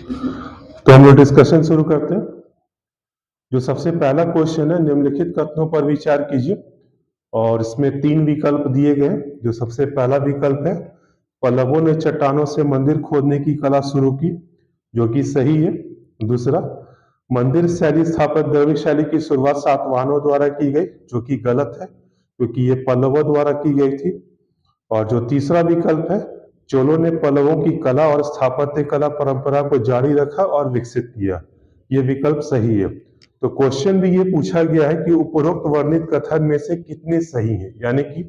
तो हम लोग डिस्कशन शुरू करते हैं। जो सबसे पहला क्वेश्चन है, निम्नलिखित कथनों पर विचार कीजिए और इसमें 3 विकल्प दिए गए हैं। जो सबसे पहला विकल्प है, पल्लवों ने चट्टानों से मंदिर खोदने की कला शुरू की, जो कि सही है। दूसरा, मंदिर शैली स्थापत्य द्रविड़ शैली की शुरुआत सातवाहनों द्वारा की गई, जो कि गलत है क्योंकि ये पल्लवों द्वारा की गई थी। और जो तीसरा विकल्प है, चोलों ने पल्लवों की कला और स्थापत्य कला परंपरा को जारी रखा और विकसित किया, ये विकल्प सही है। तो क्वेश्चन भी ये पूछा गया है कि उपरोक्त वर्णित कथन में से कितने सही हैं, यानी कि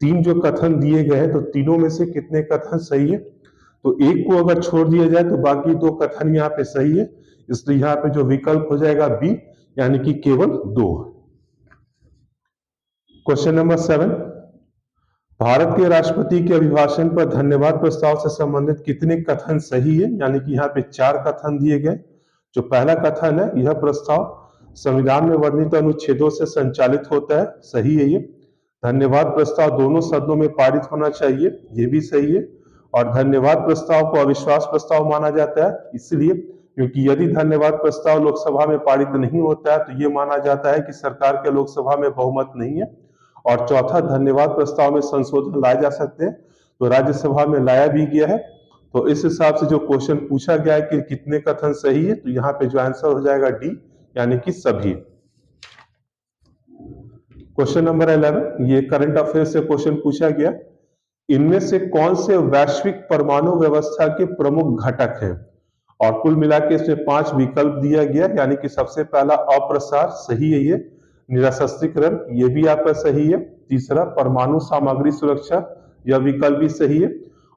3 जो कथन दिए गए हैं तो तीनों में से कितने कथन सही है। तो एक को अगर छोड़ दिया जाए तो बाकी 2 कथन यहाँ पे सही है, इसलिए यहाँ पे जो विकल्प हो जाएगा बी, यानी कि केवल 2। क्वेश्चन नंबर 7, भारत के राष्ट्रपति के अभिभाषण पर धन्यवाद प्रस्ताव से संबंधित कितने कथन सही है, यानी कि यहाँ पे 4 कथन दिए गए। जो पहला कथन है, यह प्रस्ताव संविधान में वर्णित अनुच्छेदों से संचालित होता है, सही है ये। धन्यवाद प्रस्ताव दोनों सदनों में पारित होना चाहिए, ये भी सही है। और धन्यवाद प्रस्ताव को अविश्वास प्रस्ताव माना जाता है, इसलिए क्योंकि यदि धन्यवाद प्रस्ताव लोकसभा में पारित नहीं होता है तो ये माना जाता है कि सरकार के लोकसभा में बहुमत नहीं है। और चौथा, धन्यवाद प्रस्ताव में संशोधन लाए जा सकते हैं, तो राज्यसभा में लाया भी गया है। तो इस हिसाब से जो क्वेश्चन पूछा गया है कि कितने कथन सही है, तो यहाँ पे जो आंसर हो जाएगा डी, यानी कि सभी। क्वेश्चन नंबर 11, ये करंट अफेयर से क्वेश्चन पूछा गया, इनमें से कौन से वैश्विक परमाणु व्यवस्था के प्रमुख घटक हैं। और कुल मिला के इसमें 5 विकल्प दिया गया, यानी कि सबसे पहला अप्रसार, सही है ये। निरस्त्रीकरण, ये भी आपका सही है। तीसरा, परमाणु सामग्री सुरक्षा, यह विकल्प भी सही है।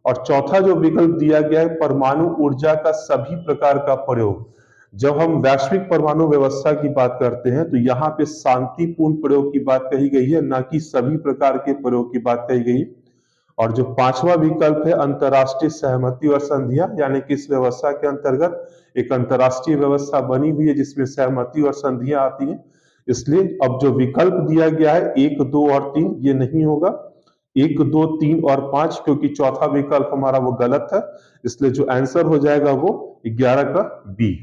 और चौथा जो विकल्प दिया गया है, परमाणु ऊर्जा का सभी प्रकार का प्रयोग। जब हम वैश्विक परमाणु व्यवस्था की बात करते हैं तो यहाँ पे शांतिपूर्ण प्रयोग की बात कही गई है, ना कि सभी प्रकार के प्रयोग की बात कही गई है। और जो 5वां विकल्प है, अंतरराष्ट्रीय सहमति और संधियां, यानी कि इस व्यवस्था के अंतर्गत एक अंतरराष्ट्रीय व्यवस्था बनी हुई है जिसमें सहमति और संधियां आती हैं। इसलिए अब जो विकल्प दिया गया है 1, 2 और 3, ये नहीं होगा। 1, 2, 3 और 5, क्योंकि चौथा विकल्प हमारा वो गलत है, इसलिए जो आंसर हो जाएगा वो 11 का बी।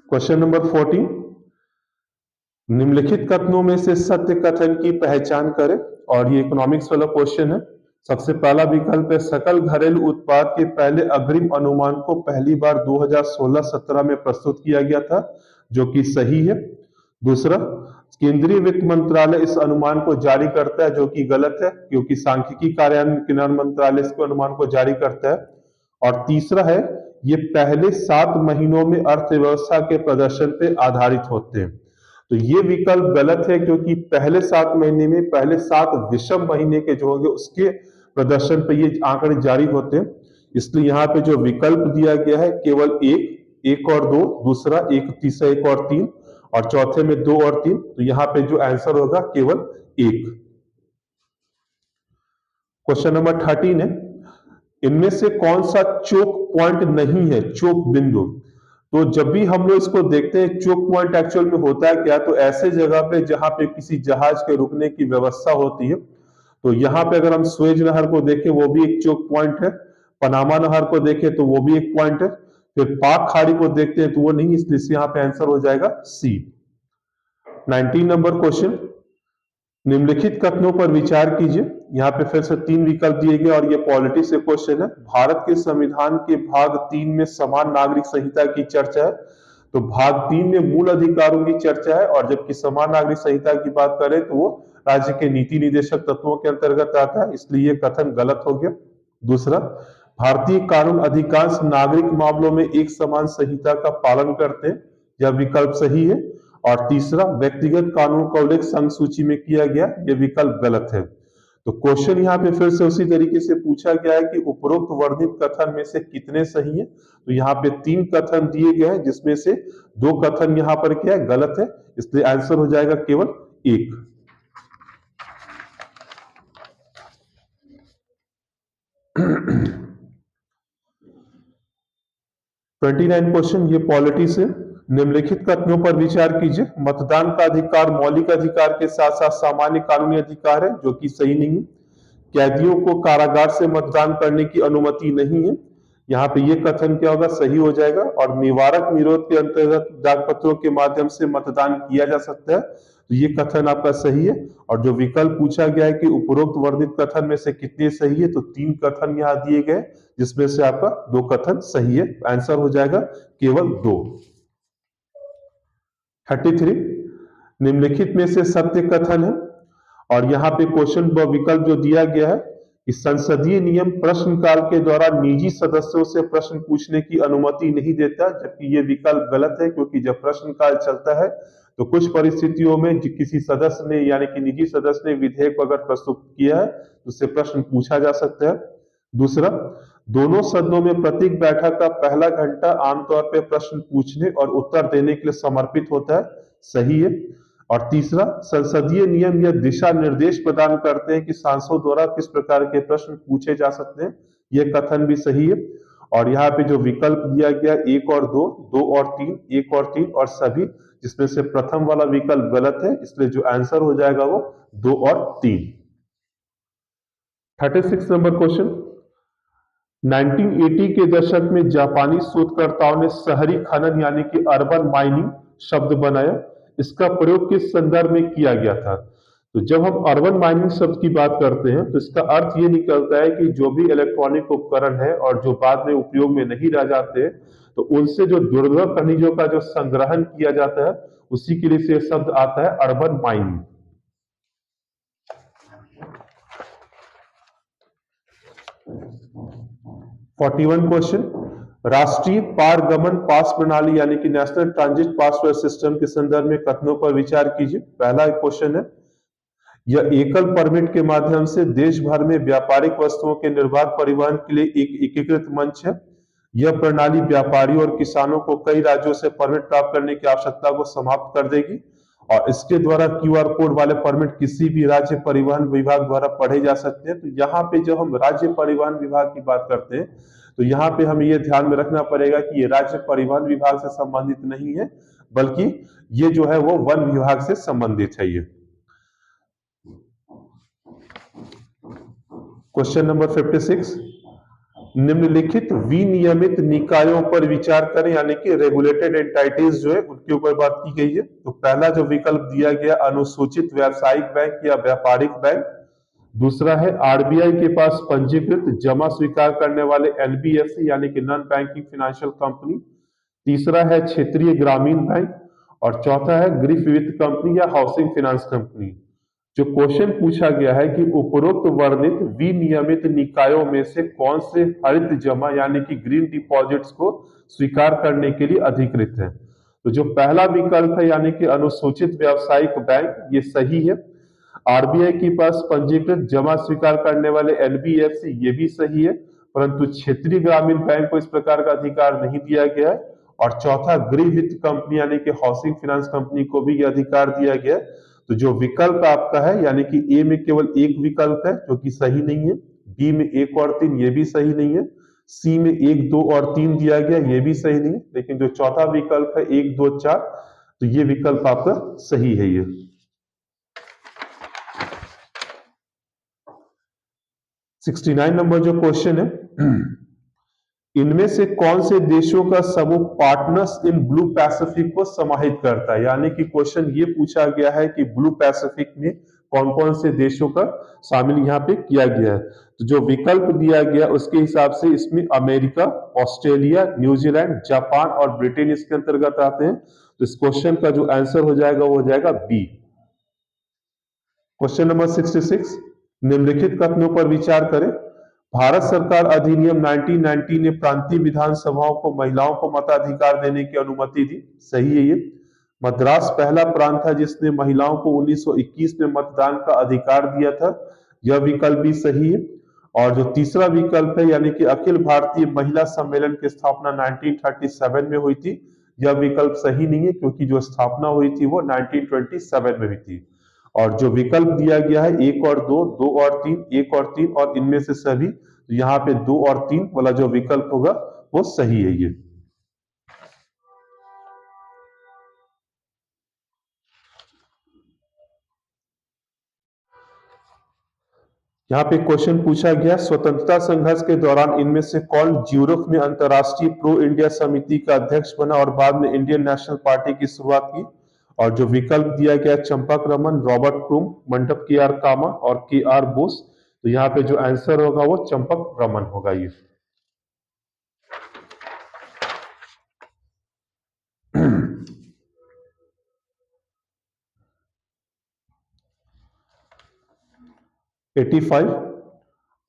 क्वेश्चन नंबर 14, निम्नलिखित कथनों में से सत्य कथन की पहचान करें। और ये इकोनॉमिक्स वाला क्वेश्चन है। सबसे पहला विकल्प है, सकल घरेलू उत्पाद के पहले अग्रिम अनुमान को पहली बार 2016-17 में प्रस्तुत किया गया था, जो कि सही है। दूसरा, केंद्रीय वित्त मंत्रालय इस अनुमान को जारी करता है, जो कि गलत है क्योंकि सांख्यिकी कार्यान्वयन मंत्रालय इस अनुमान को जारी करता है। और तीसरा है, ये पहले 7 महीनों में अर्थव्यवस्था के प्रदर्शन पे आधारित होते हैं। तो ये विकल्प गलत है क्योंकि पहले 7 महीने में पहले 7 विषम महीने के जो होंगे उसके प्रदर्शन पे ये आंकड़े जारी होते हैं। इसलिए यहाँ पे जो विकल्प दिया गया है केवल 1 और 2, दूसरा 1, तीसरा 1 और 3, और चौथे में 2 और 3, तो यहाँ पे जो आंसर होगा केवल 1। क्वेश्चन नंबर 13 है, इनमें से कौन सा चोक पॉइंट नहीं है, चोक बिंदु। तो जब भी हम लोग इसको देखते हैं चोक पॉइंट एक्चुअल में होता है क्या, तो ऐसे जगह पे जहां पे किसी जहाज के रुकने की व्यवस्था होती है। तो यहाँ पे अगर हम स्वेज नहर को देखें वो भी एक चोक पॉइंट है, पनामा नहर को देखें तो वो भी एक पॉइंट है, फिर पाक खाड़ी को देखते हैं तो वो नहीं, इसलिए यहाँ पे आंसर हो जाएगा सी। 19 नंबर क्वेश्चन, निम्नलिखित कथनों पर विचार कीजिए। यहाँ पे फिर से 3 विकल्प दिए गए और ये पॉलिटी से क्वेश्चन है। भारत के संविधान के भाग 3 में समान नागरिक संहिता की चर्चा है, तो भाग 3 में मूल अधिकारों की चर्चा है, और जबकि समान नागरिक संहिता की बात करें तो वो राज्य के नीति निर्देशक तत्वों के अंतर्गत आता है, इसलिए ये कथन गलत हो गया। दूसरा, भारतीय कानून अधिकांश नागरिक मामलों में एक समान संहिता का पालन करते हैं, यह विकल्प सही है। और तीसरा, व्यक्तिगत कानून का उल्लेख संघ सूची में किया गया, यह विकल्प गलत है। तो क्वेश्चन यहाँ पे फिर से उसी तरीके से पूछा गया है कि उपरोक्त वर्णित कथन में से कितने सही है। तो यहाँ पे 3 कथन दिए गए हैं जिसमें से 2 कथन यहाँ पर क्या है, गलत है, इसलिए आंसर हो जाएगा केवल 1। क्वेश्चन, ये पॉलिटी से, निम्नलिखित कथनों पर विचार कीजिए। मतदान का अधिकार मौलिक अधिकार के साथ साथ सामान्य कानूनी अधिकार है, जो कि सही नहीं है। कैदियों को कारागार से मतदान करने की अनुमति नहीं है। यहाँ पे ये कथन क्या होगा, सही हो जाएगा। और निवारक निरोध के अंतर्गत डाक पत्रों के माध्यम से मतदान किया जा सकता है, तो ये कथन आपका सही है। और जो विकल्प पूछा गया है कि उपरोक्त वर्णित कथन में से कितने सही है, तो 3 कथन यहाँ दिए गए, जिसमें से आपका 2 कथन सही है। आंसर हो जाएगा केवल 2। 33, निम्नलिखित में से सत्य कथन है। और यहाँ पे क्वेश्चन विकल्प जो दिया गया है कि संसदीय नियम प्रश्नकाल के दौरान निजी सदस्यों से प्रश्न पूछने की अनुमति नहीं देता, जबकि ये विकल्प गलत है, क्योंकि जब प्रश्नकाल चलता है तो कुछ परिस्थितियों में किसी सदस्य ने यानी कि निजी सदस्य ने विधेयक को अगर प्रस्तुत किया है तो उससे प्रश्न पूछा जा सकता है। दूसरा, दोनों सदनों में प्रत्येक बैठक का पहला घंटा आमतौर पर प्रश्न पूछने और उत्तर देने के लिए समर्पित होता है, सही है। और तीसरा, संसदीय नियम यह दिशा निर्देश प्रदान करते हैं कि सांसदों द्वारा किस प्रकार के प्रश्न पूछे जा सकते हैं, यह कथन भी सही है। और यहाँ पे जो विकल्प दिया गया 1 और 2, 2 और 3, 1 और 3 और सभी, जिसमें से प्रथम वाला विकल्प गलत है, इसलिए जो आंसर हो जाएगा वो 2 और 3। 36 नंबर क्वेश्चन, 1980 के दशक में जापानी शोधकर्ताओं ने शहरी खनन यानी कि अर्बन माइनिंग शब्द बनाया। इसका प्रयोग किस संदर्भ में किया गया था? तो जब हम अर्बन माइनिंग शब्द की बात करते हैं तो इसका अर्थ ये निकलता है कि जो भी इलेक्ट्रॉनिक उपकरण है और जो बाद में उपयोग में नहीं रह जाते, तो उनसे जो दुर्लभ खनिजों का जो संग्रहण किया जाता है, उसी के लिए से शब्द आता है अर्बन माइनिंग। 41 क्वेश्चन, राष्ट्रीय पारगमन पास प्रणाली यानी कि नेशनल ट्रांजिट पासवर्ड सिस्टम के संदर्भ में कथनों पर विचार कीजिए। पहला क्वेश्चन है, यह एकल परमिट के माध्यम से देश भर में व्यापारिक वस्तुओं के निर्बाध परिवहन के लिए एक एकीकृत मंच है। यह प्रणाली व्यापारियों और किसानों को कई राज्यों से परमिट प्राप्त करने की आवश्यकता को समाप्त कर देगी, और इसके द्वारा क्यूआर कोड वाले परमिट किसी भी राज्य परिवहन विभाग द्वारा पढ़े जा सकते हैं। तो यहाँ पे जब हम राज्य परिवहन विभाग की बात करते हैं तो यहाँ पे हमें ये ध्यान में रखना पड़ेगा कि ये राज्य परिवहन विभाग से संबंधित नहीं है, बल्कि ये जो है वो वन विभाग से संबंधित है। ये क्वेश्चन नंबर 56, निम्नलिखित विनियमित निकायों पर विचार करें, यानी कि रेगुलेटेड एंटाइटीज जो है उनके ऊपर बात की गई है। तो पहला जो विकल्प दिया गया, अनुसूचित व्यावसायिक बैंक या व्यापारिक बैंक। दूसरा है आरबीआई के पास पंजीकृत जमा स्वीकार करने वाले एनबीएफसी यानी कि नॉन बैंकिंग फाइनेंशियल कंपनी। तीसरा है क्षेत्रीय ग्रामीण बैंक। और चौथा है गृह वित्त कंपनी या हाउसिंग फाइनेंस कंपनी। जो क्वेश्चन पूछा गया है कि उपरोक्त वर्णित विनियमित निकायों में से कौन से हरित जमा यानी कि ग्रीन डिपॉजिट्स को स्वीकार करने के लिए अधिकृत है? तो जो पहला विकल्प है यानी कि अनुसूचित व्यावसायिक बैंक, ये सही है। आरबीआई के पास पंजीकृत जमा स्वीकार करने वाले एनबीएफसी, ये भी सही है, परंतु क्षेत्रीय ग्रामीण बैंक को इस प्रकार का अधिकार नहीं दिया गया है। और चौथा गृह वित्त कंपनी यानी कि हाउसिंग फाइनेंस कंपनी को भी यह अधिकार दिया गया है। तो जो विकल्प आपका है यानी कि ए में केवल एक विकल्प है जो कि सही नहीं है, बी में 1 और 3 ये भी सही नहीं है, सी में 1, 2 और 3 दिया गया ये भी सही नहीं है, लेकिन जो चौथा विकल्प है 1, 2, 4, तो ये विकल्प आपका सही है। ये 69 नंबर जो क्वेश्चन है, इनमें से कौन से देशों का समूह पार्टनर्स इन ब्लू पैसिफिक को समाहित करता है? यानी कि क्वेश्चन ये पूछा गया है कि ब्लू पैसिफिक में कौन कौन से देशों का शामिल यहाँ पे किया गया है। तो जो विकल्प दिया गया उसके हिसाब से इसमें अमेरिका, ऑस्ट्रेलिया, न्यूजीलैंड, जापान और ब्रिटेन इसके अंतर्गत आते हैं। तो इस क्वेश्चन का जो आंसर हो जाएगा वो हो जाएगा बी। क्वेश्चन नंबर 66, निम्नलिखित कथनों पर विचार करें। भारत सरकार अधिनियम 1990 ने प्रांतीय विधानसभाओं को महिलाओं को मताधिकार देने की अनुमति दी, सही है ये। मद्रास पहला प्रांत था जिसने महिलाओं को 1921 में मतदान का अधिकार दिया था, यह विकल्प भी सही है। और जो तीसरा विकल्प है यानी कि अखिल भारतीय महिला सम्मेलन की स्थापना 1937 में हुई थी, यह विकल्प सही नहीं है, क्योंकि जो स्थापना हुई थी वो 1927 में हुई थी। और जो विकल्प दिया गया है 1 और 2, 2 और 3, 1 और 3 और इनमें से सभी, तो यहाँ पे 2 और 3 वाला जो विकल्प होगा वो सही है। ये यहाँ पे क्वेश्चन पूछा गया, स्वतंत्रता संघर्ष के दौरान इनमें से कौन ज्यूरिख में अंतर्राष्ट्रीय प्रो इंडिया समिति का अध्यक्ष बना और बाद में इंडियन नेशनल पार्टी की शुरुआत की? और जो विकल्प दिया गया, चंपक रमन, रॉबर्ट क्रूम, मंडप के आर कामा और के आर बोस। तो यहाँ पे जो आंसर होगा वो चंपक रमन होगा ये। एटी फाइव,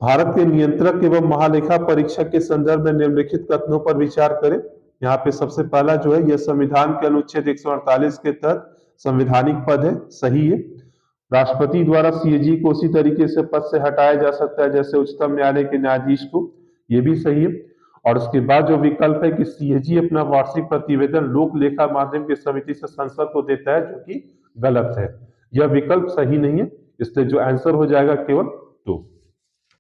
भारत के नियंत्रक एवं महालेखा परीक्षक के संदर्भ में निम्नलिखित कथनों पर विचार करें। यहाँ पे सबसे पहला जो है, यह संविधान के अनुच्छेद 148 के तहत संवैधानिक पद है, सही है। राष्ट्रपति द्वारा सीएजी को उसी तरीके से पद से हटाया जा सकता है जैसे उच्चतम न्यायालय के न्यायाधीश को, ये भी सही है। और उसके बाद जो विकल्प है कि सीएजी अपना वार्षिक प्रतिवेदन लोक लेखा माध्यम की समिति से संसद को देता है, जो कि गलत है, यह विकल्प सही नहीं है, इसलिए जो आंसर हो जाएगा केवल 2।